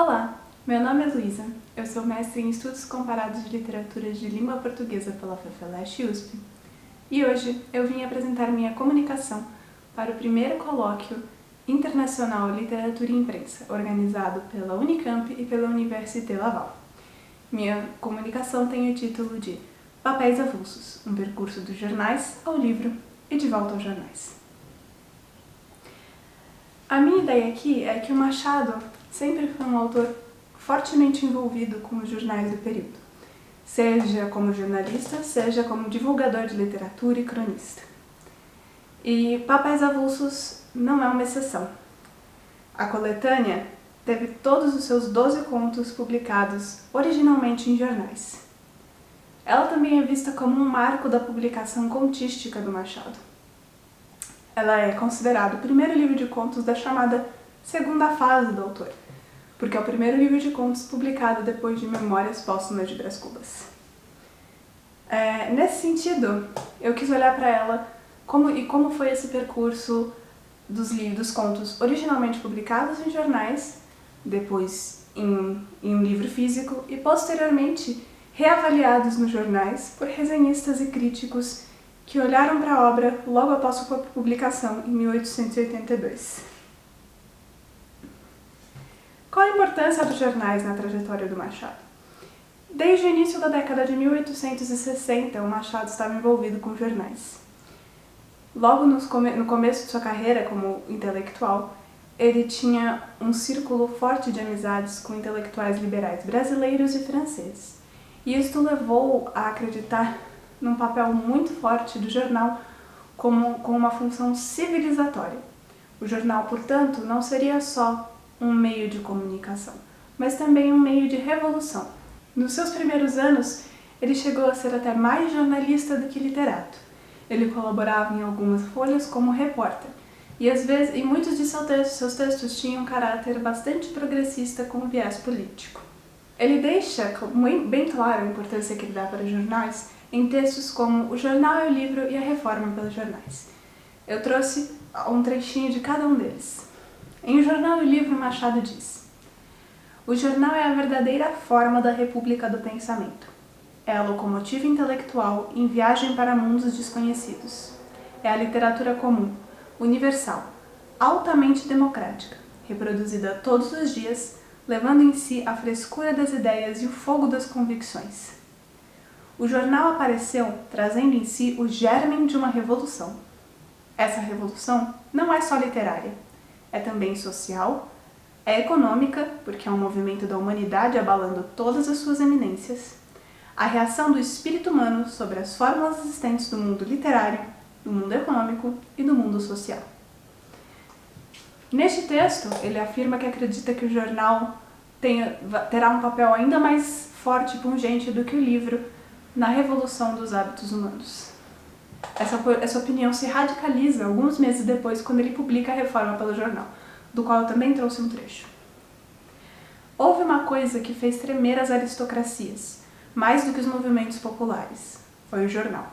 Olá, meu nome é Luísa, eu sou mestre em Estudos Comparados de Literatura de Língua Portuguesa pela FEFELESH USP e hoje eu vim apresentar minha comunicação para o primeiro colóquio internacional Literatura e Imprensa, organizado pela Unicamp e pela Université Laval. Minha comunicação tem o título de Papéis Avulsos, um percurso dos jornais ao livro e de volta aos jornais. A minha ideia aqui é que o Machado sempre foi um autor fortemente envolvido com os jornais do período, seja como jornalista, seja como divulgador de literatura e cronista. E Papéis Avulsos não é uma exceção. A coletânea teve todos os seus 12 contos publicados originalmente em jornais. Ela também é vista como um marco da publicação contística do Machado. Ela é considerada o primeiro livro de contos da chamada segunda fase do autor, porque é o primeiro livro de contos publicado depois de Memórias Póstumas de Brás Cubas. Nesse sentido, eu quis olhar para ela como foi esse percurso dos contos originalmente publicados em jornais, depois em um livro físico e posteriormente reavaliados nos jornais por resenhistas e críticos que olharam para a obra logo após sua publicação em 1882. Qual a importância dos jornais na trajetória do Machado? Desde o início da década de 1860, o Machado estava envolvido com jornais. Logo no começo de sua carreira como intelectual, ele tinha um círculo forte de amizades com intelectuais liberais brasileiros e franceses. E isto levou a acreditar num papel muito forte do jornal com uma função civilizatória. O jornal, portanto, não seria só um meio de comunicação, mas também um meio de revolução. Nos seus primeiros anos, ele chegou a ser até mais jornalista do que literato. Ele colaborava em algumas folhas como repórter, e muitos de seus textos tinham um caráter bastante progressista com viés político. Ele deixa bem claro a importância que ele dá para os jornais em textos como O Jornal é o Livro e a Reforma pelos Jornais. Eu trouxe um trechinho de cada um deles. Em O Jornal e o Livro, Machado diz: o jornal é a verdadeira forma da república do pensamento. É a locomotiva intelectual em viagem para mundos desconhecidos. É a literatura comum, universal, altamente democrática, reproduzida todos os dias, levando em si a frescura das ideias e o fogo das convicções. O jornal apareceu trazendo em si o gérmen de uma revolução. Essa revolução não é só literária, é também social, é econômica, porque é um movimento da humanidade abalando todas as suas eminências, a reação do espírito humano sobre as fórmulas existentes do mundo literário, do mundo econômico e do mundo social. Neste texto, ele afirma que acredita que o jornal terá um papel ainda mais forte e pungente do que o livro na revolução dos hábitos humanos. Essa opinião se radicaliza alguns meses depois, quando ele publica a Reforma pelo Jornal, do qual eu também trouxe um trecho. Houve uma coisa que fez tremer as aristocracias, mais do que os movimentos populares. Foi o jornal.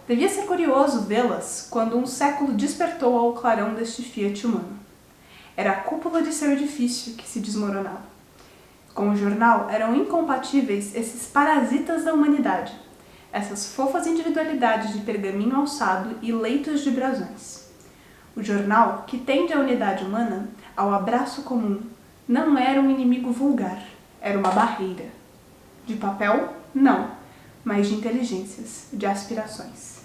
Devia ser curioso vê-las quando um século despertou ao clarão deste fiat humano. Era a cúpula de seu edifício que se desmoronava. Com o jornal eram incompatíveis esses parasitas da humanidade, essas fofas individualidades de pergaminho alçado e leitos de brasões. O jornal, que tende à unidade humana, ao abraço comum, não era um inimigo vulgar, era uma barreira. De papel, não, mas de inteligências, de aspirações.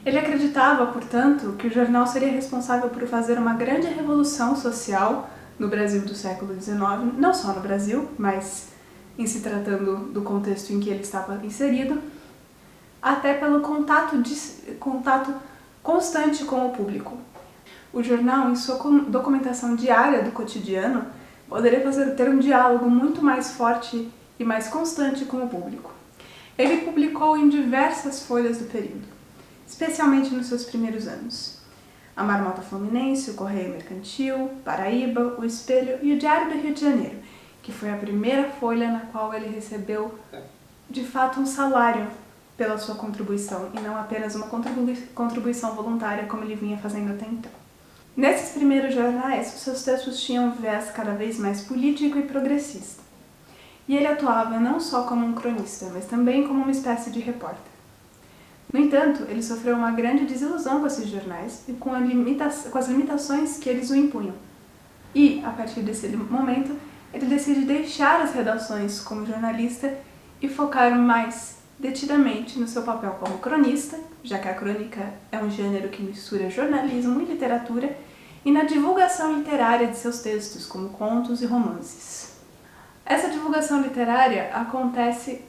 Ele acreditava, portanto, que o jornal seria responsável por fazer uma grande revolução social no Brasil do século XIX, não só no Brasil, mas em se tratando do contexto em que ele estava inserido, até pelo contato constante com o público. O jornal, em sua documentação diária do cotidiano, poderia ter um diálogo muito mais forte e mais constante com o público. Ele publicou em diversas folhas do período, especialmente nos seus primeiros anos. A Marmota Fluminense, o Correio Mercantil, Paraíba, o Espelho e o Diário do Rio de Janeiro, que foi a primeira folha na qual ele recebeu, de fato, um salário pela sua contribuição, e não apenas uma contribuição voluntária como ele vinha fazendo até então. Nesses primeiros jornais, os seus textos tinham um viés cada vez mais político e progressista. E ele atuava não só como um cronista, mas também como uma espécie de repórter. No entanto, ele sofreu uma grande desilusão com esses jornais e com as limitações que eles o impunham. E, a partir desse momento, ele decide deixar as redações como jornalista e focar mais detidamente no seu papel como cronista, já que a crônica é um gênero que mistura jornalismo e literatura, e na divulgação literária de seus textos, como contos e romances. Essa divulgação literária acontece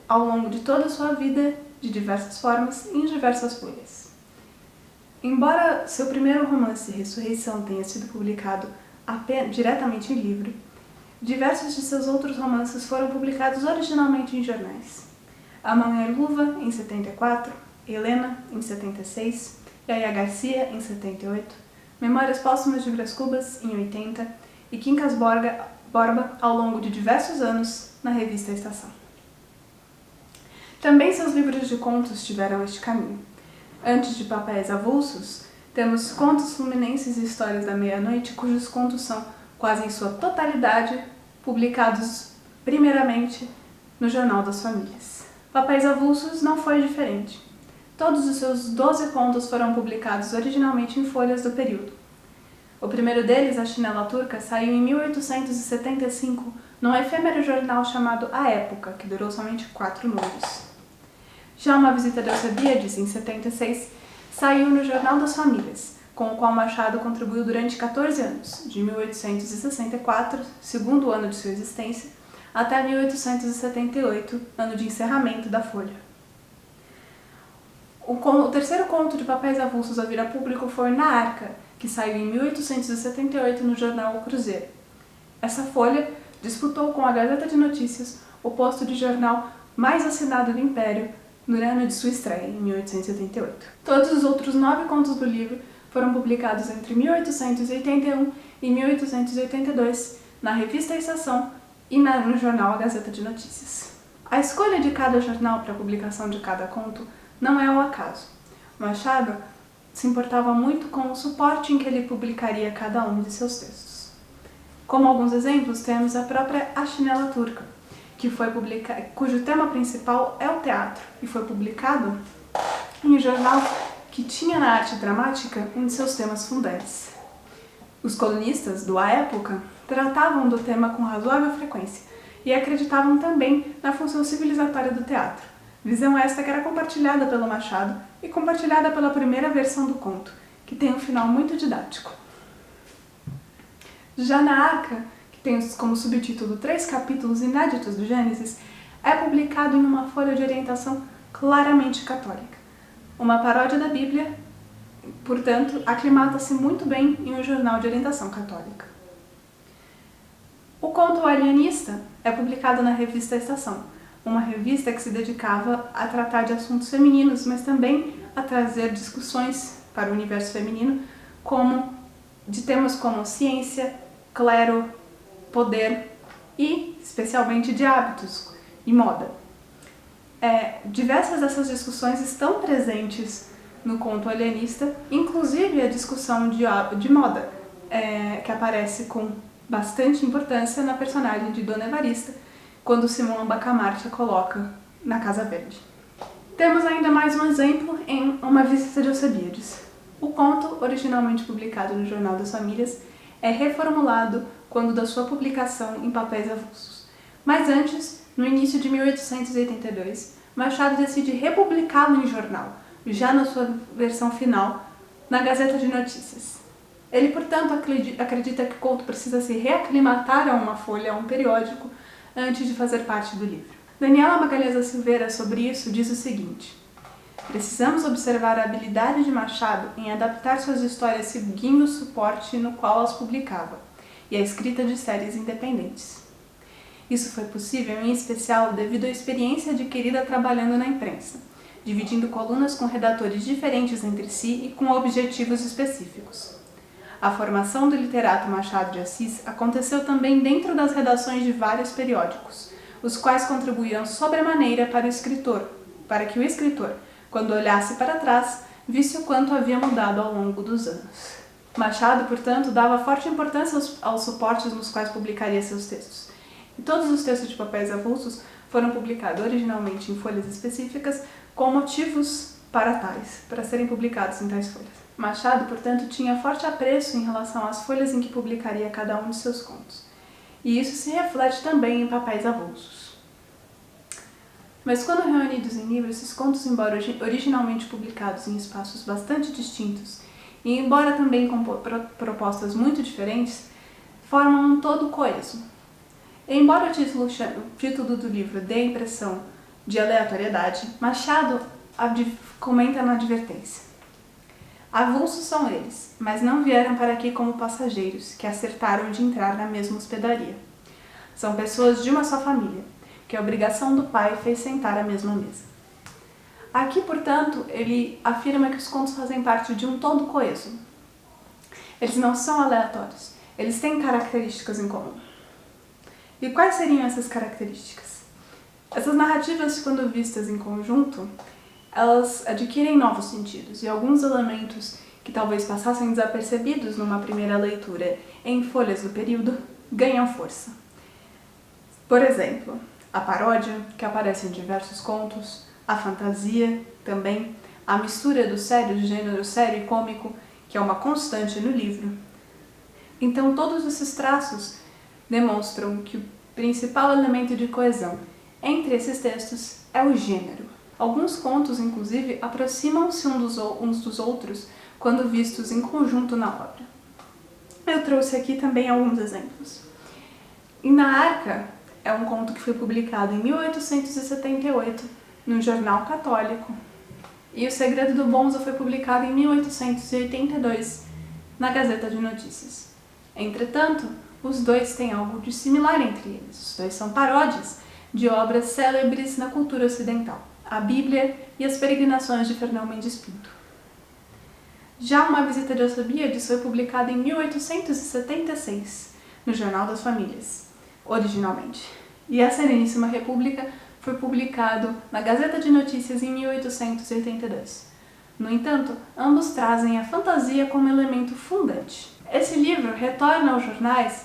ao longo de toda a sua vida, de diversas formas e em diversas folhas. Embora seu primeiro romance, Ressurreição, tenha sido publicado diretamente em livro, diversos de seus outros romances foram publicados originalmente em jornais. A Mão e a Luva, em 74, Helena, em 76, Yaya Garcia, em 78, Memórias Póstumas de Brás Cubas, em 80, e Quincas Borba, ao longo de diversos anos, na revista Estação. Também seus livros de contos tiveram este caminho. Antes de Papéis Avulsos, temos Contos Fluminenses e Histórias da Meia-Noite, cujos contos são, quase em sua totalidade, publicados primeiramente no Jornal das Famílias. Papéis Avulsos não foi diferente. Todos os seus 12 contos foram publicados originalmente em folhas do período. O primeiro deles, A Chinela Turca, saiu em 1875 num efêmero jornal chamado A Época, que durou somente 4 números. Já Uma Visita de Alcebiades, em 76, saiu no Jornal das Famílias, com o qual Machado contribuiu durante 14 anos, de 1864, segundo ano de sua existência, até 1878, ano de encerramento da Folha. O terceiro conto de Papéis Avulsos a vir a público foi Na Arca, que saiu em 1878 no jornal O Cruzeiro. Essa folha disputou com a Gazeta de Notícias o posto de jornal mais assinado do Império no ano de sua estreia, em 1878. Todos os outros 9 contos do livro foram publicados entre 1881 e 1882 na revista Estação e no jornal A Gazeta de Notícias. A escolha de cada jornal para a publicação de cada conto não é ao acaso. Machado se importava muito com o suporte em que ele publicaria cada um de seus textos. Como alguns exemplos, temos a própria A Chinela Turca, cujo tema principal é o teatro, e foi publicado em um jornal que tinha na arte dramática um de seus temas fundantes. Os colunistas do A Época tratavam do tema com razoável frequência e acreditavam também na função civilizatória do teatro, visão esta que era compartilhada pelo Machado e compartilhada pela primeira versão do conto, que tem um final muito didático. Já na Arca, que tem como subtítulo 3 capítulos inéditos do Gênesis, é publicado em uma folha de orientação claramente católica. Uma paródia da Bíblia, portanto, aclimata-se muito bem em um jornal de orientação católica. O conto O Alienista é publicado na revista Estação, uma revista que se dedicava a tratar de assuntos femininos, mas também a trazer discussões para o universo feminino, de temas como ciência, clero, poder e, especialmente, de hábitos e moda. Diversas dessas discussões estão presentes no conto Alienista, inclusive a discussão de moda, que aparece com bastante importância na personagem de Dona Evarista, quando Simão Bacamarte a coloca na Casa Verde. Temos ainda mais um exemplo em Uma Visita de Alcebiades. O conto, originalmente publicado no Jornal das Famílias, é reformulado quando da sua publicação em Papéis Avulsos. Mas antes, no início de 1882, Machado decide republicá-lo em jornal, já na sua versão final, na Gazeta de Notícias. Ele, portanto, acredita que o conto precisa se reaclimatar a uma folha, a um periódico, antes de fazer parte do livro. Daniela Magalhães da Silveira, sobre isso, diz o seguinte: precisamos observar a habilidade de Machado em adaptar suas histórias seguindo o suporte no qual as publicava, e a escrita de séries independentes. Isso foi possível, em especial, devido à experiência adquirida trabalhando na imprensa, dividindo colunas com redatores diferentes entre si e com objetivos específicos. A formação do literato Machado de Assis aconteceu também dentro das redações de vários periódicos, os quais contribuíram sobremaneira para que o escritor, quando olhasse para trás, visse o quanto havia mudado ao longo dos anos. Machado, portanto, dava forte importância aos suportes nos quais publicaria seus textos. E todos os textos de papéis avulsos foram publicados originalmente em folhas específicas com motivos para serem publicados em tais folhas. Machado, portanto, tinha forte apreço em relação às folhas em que publicaria cada um de seus contos. E isso se reflete também em papéis avulsos. Mas quando reunidos em livro, esses contos, embora originalmente publicados em espaços bastante distintos, e embora também com propostas muito diferentes, formam um todo coeso. Embora o título do livro dê a impressão de aleatoriedade, Machado comenta na advertência. Avulsos são eles, mas não vieram para aqui como passageiros, que acertaram de entrar na mesma hospedaria. São pessoas de uma só família, que a obrigação do pai fez sentar à mesma mesa. Aqui, portanto, ele afirma que os contos fazem parte de um todo coeso. Eles não são aleatórios, eles têm características em comum. E quais seriam essas características? Essas narrativas, quando vistas em conjunto, elas adquirem novos sentidos e alguns elementos que talvez passassem desapercebidos numa primeira leitura em folhas do período ganham força. Por exemplo, a paródia, que aparece em diversos contos, a fantasia também, a mistura do gênero sério e cômico, que é uma constante no livro. Então, todos esses traços demonstram que o principal elemento de coesão entre esses textos é o gênero. Alguns contos, inclusive, aproximam-se uns dos outros quando vistos em conjunto na obra. Eu trouxe aqui também alguns exemplos. Na Arca é um conto que foi publicado em 1878 no Jornal Católico, e O Segredo do Bonzo foi publicado em 1882 na Gazeta de Notícias. Entretanto, os dois têm algo de similar entre eles. Os dois são paródias de obras célebres na cultura ocidental, a Bíblia e as Peregrinações de Fernão Mendes Pinto. Já Uma Visita de Alcebiades foi publicada em 1876 no Jornal das Famílias, originalmente, e A Sereníssima República foi publicado na Gazeta de Notícias em 1882. No entanto, ambos trazem a fantasia como elemento fundante. Esse livro retorna aos jornais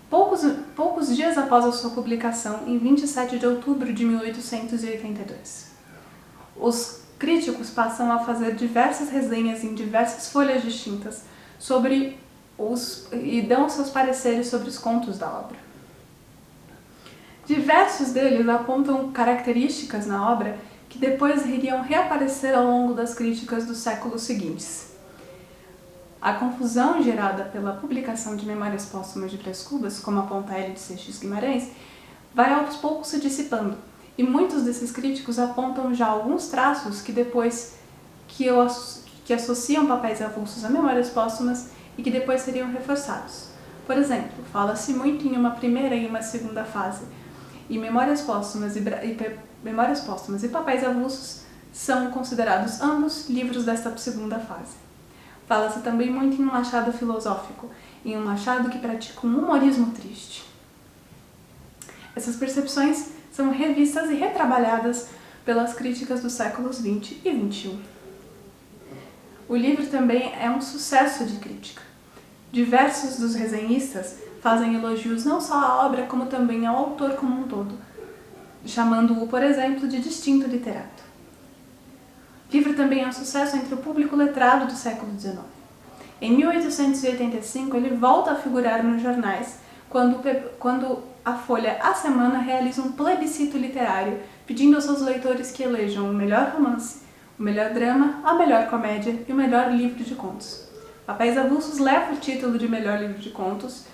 poucos dias após a sua publicação, em 27 de outubro de 1882. Os críticos passam a fazer diversas resenhas em diversas folhas distintas e dão seus pareceres sobre os contos da obra. Diversos deles apontam características na obra que depois iriam reaparecer ao longo das críticas dos séculos seguintes. A confusão gerada pela publicação de Memórias Póstumas de Brás Cubas, como aponta Hélio de Seixas Guimarães, vai aos poucos se dissipando, e muitos desses críticos apontam já alguns traços que associam papéis avulsos a Memórias Póstumas e que depois seriam reforçados. Por exemplo, fala-se muito em uma primeira e uma segunda fase, e Memórias Póstumas e Papéis Avulsos são considerados ambos livros desta segunda fase. Fala-se também muito em um Machado filosófico, em um Machado que pratica um humorismo triste. Essas percepções são revistas e retrabalhadas pelas críticas dos séculos XX e XXI. O livro também é um sucesso de crítica. Diversos dos resenhistas fazem elogios não só à obra, como também ao autor como um todo, chamando-o, por exemplo, de distinto literato. O livro também é um sucesso entre o público letrado do século XIX. Em 1885, ele volta a figurar nos jornais quando a Folha A Semana realiza um plebiscito literário, pedindo aos seus leitores que elejam o melhor romance, o melhor drama, a melhor comédia e o melhor livro de contos. Papéis Avulsos leva o título de melhor livro de contos,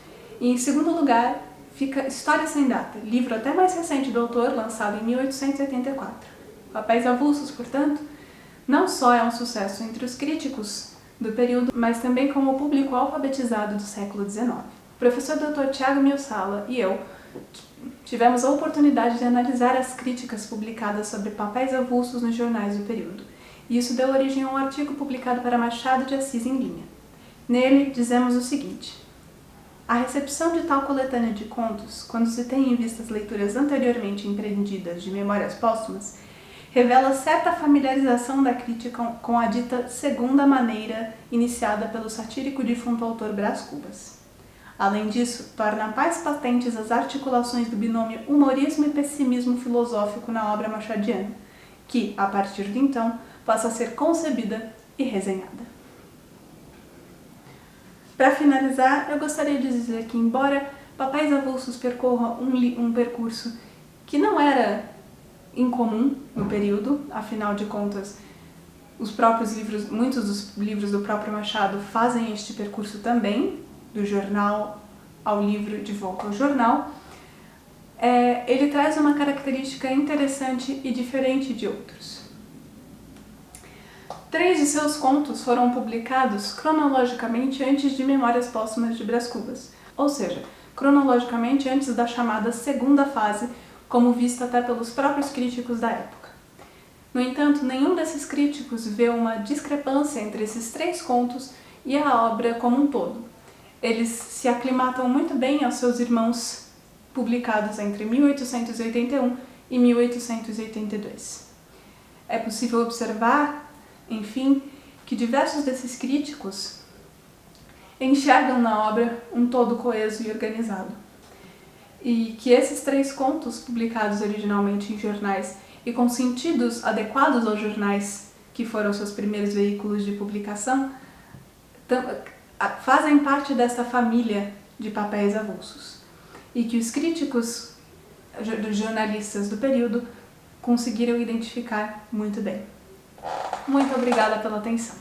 e em segundo lugar fica História Sem Data, livro até mais recente do autor, lançado em 1884. Papéis Avulsos, portanto, não só é um sucesso entre os críticos do período, mas também como o público alfabetizado do século XIX. O professor Dr. Tiago Miossala e eu tivemos a oportunidade de analisar as críticas publicadas sobre papéis avulsos nos jornais do período, e isso deu origem a um artigo publicado para Machado de Assis em linha. Nele, dizemos o seguinte: a recepção de tal coletânea de contos, quando se tem em vista as leituras anteriormente empreendidas de Memórias Póstumas, revela certa familiarização da crítica com a dita segunda maneira iniciada pelo satírico e defunto autor Brás Cubas. Além disso, torna mais patentes as articulações do binômio humorismo e pessimismo filosófico na obra machadiana, que, a partir de então, passa a ser concebida e resenhada. Para finalizar, eu gostaria de dizer que, embora Papéis Avulsos percorra um percurso que não era incomum no período, afinal de contas, muitos dos livros do próprio Machado fazem este percurso também, do jornal ao livro, de volta ao jornal, ele traz uma característica interessante e diferente de outros. 3 de seus contos foram publicados cronologicamente antes de Memórias Póstumas de Brás Cubas, ou seja, cronologicamente antes da chamada segunda fase, como vista até pelos próprios críticos da época. No entanto, nenhum desses críticos vê uma discrepância entre esses 3 contos e a obra como um todo. Eles se aclimatam muito bem aos seus irmãos publicados entre 1881 e 1882. É possível observar, enfim, que diversos desses críticos enxergam na obra um todo coeso e organizado. E que esses 3 contos, publicados originalmente em jornais e com sentidos adequados aos jornais que foram seus primeiros veículos de publicação, fazem parte desta família de papéis avulsos, e que os críticos jornalistas do período conseguiram identificar muito bem. Muito obrigada pela atenção.